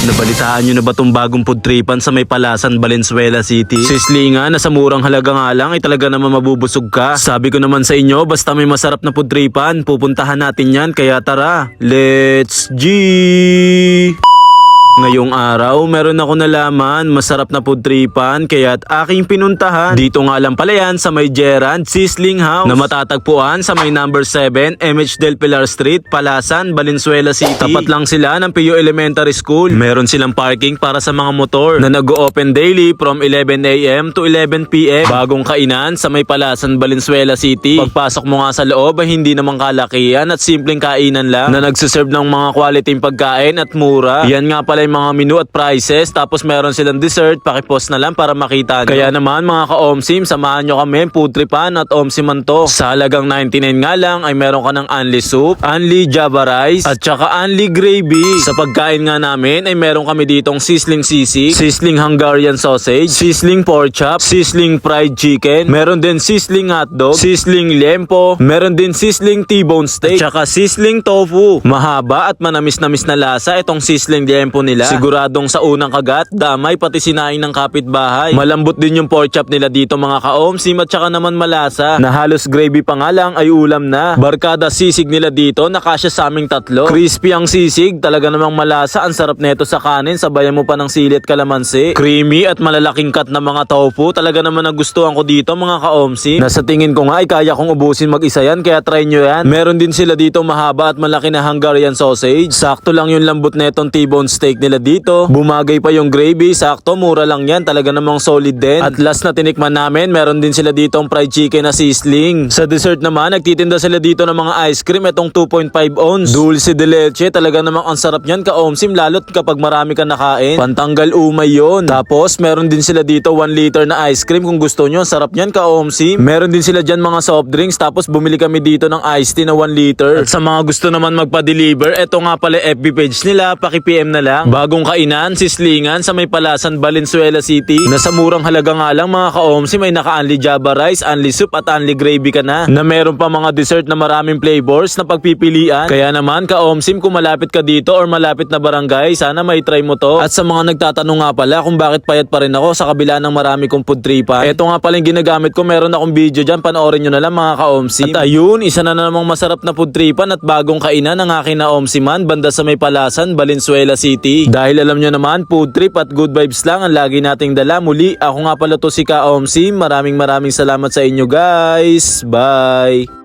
Nabalitaan nyo na ba tong bagong food tripan sa may Palasan, Valenzuela City? Sislingan na sa murang halaga nga lang ay talaga naman mabubusog ka. Sabi ko naman sa inyo, basta may masarap na food tripan, pupuntahan natin yan. Kaya tara, let's G! Ngayong araw, meron ako nalaman masarap na food tripan kaya't aking pinuntahan. Dito nga lang pala yan sa may Gerard Sizzling House na matatagpuan sa may number 7 MH Del Pilar Street, Palasan, Valenzuela City. Tapat lang sila ng PU Elementary School. Meron silang parking para sa mga motor na nag-open daily from 11 AM to 11 PM. Bagong kainan sa may Palasan, Valenzuela City. Pagpasok mo nga sa loob ay hindi naman kalakihan at simpleng kainan lang na nagsiserve ng mga quality pagkain at mura. Yan nga pala mga menu at prices, tapos meron silang dessert. Pakipost na lang para makita nyo. Kaya naman mga ka-OMSIM, samahan nyo kami, food tripan at OMSIMan to. Sa halagang 99 nga lang ay meron ka ng only soup, only java rice at saka only gravy. Sa pagkain nga namin ay meron kami ditong sizzling sisig, sizzling Hungarian sausage, sizzling pork chop, sizzling fried chicken, meron din sizzling hotdog, sizzling liempo, meron din sizzling T-bone steak at saka sizzling tofu. Mahaba at manamis-namis na lasa itong sizzling liempo nila. Siguradong sa unang kagat, damay pati sinaing ng kapitbahay. Malambot din yung pork chop nila dito mga ka-OMSIM at saka naman malasa. Na halos gravy pa nga lang ay ulam na. Barkada sisig nila dito, nakasya sa aming tatlo. Crispy ang sisig, talaga namang malasa. Ang sarap neto sa kanin, sabayan mo pa ng silit kalamansi. Creamy at malalaking cut na mga tofu, talaga naman nagustuhan ko dito mga ka-OMSIM. Nasa tingin ko nga ay kaya kong ubusin mag-isa yan, kaya try nyo yan. Meron din sila dito mahaba at malaki na Hungarian sausage. Sakto lang yung lambot netong T-bone steak nila dito. Bumagay pa yung gravy, sakto, mura lang yan, talaga namang solid din. At last na tinikman namin, meron din sila dito ang fried chicken na sizzling. Sa dessert naman, nagtitinda sila dito ng mga ice cream, itong 2.5 ounce. Dulce de leche, talaga namang ang sarap niyan ka-OMSIM, lalo't kapag marami ka nakain. Pantanggal umay yon. Tapos, meron din sila dito 1 liter na ice cream kung gusto nyo. Sarap niyan ka-OMSIM. Meron din sila dyan mga soft drinks, tapos bumili kami dito ng iced tea na 1 liter. At sa mga gusto naman magpa-deliver, eto nga pala FB page nila, paki-PM na lang. Bagong kainan, sislingan sa may Palasan, Valenzuela City. Nasa murang halaga nga lang mga ka-OMSIM, may naka-only java rice, only soup at only gravy ka na. Na meron pa mga dessert na maraming flavors na pagpipilian. Kaya naman ka-OMSIM, kung malapit ka dito or malapit na barangay, sana may try mo to. At sa mga nagtatanong nga pala kung bakit payat pa rin ako sa kabila ng marami kong food tripan, eto nga pala yung ginagamit ko, meron akong video dyan, panoorin nyo na lang mga ka-OMSIM. At ayun, isa na namang masarap na food tripan at bagong kainan ng aking na OMSIMan banda sa may Palasan, Valenzuela City. Dahil alam nyo naman, food trip at good vibes lang ang lagi nating dala. Muli, ako nga pala to si ka-OMSIM. Maraming salamat sa inyo guys. Bye!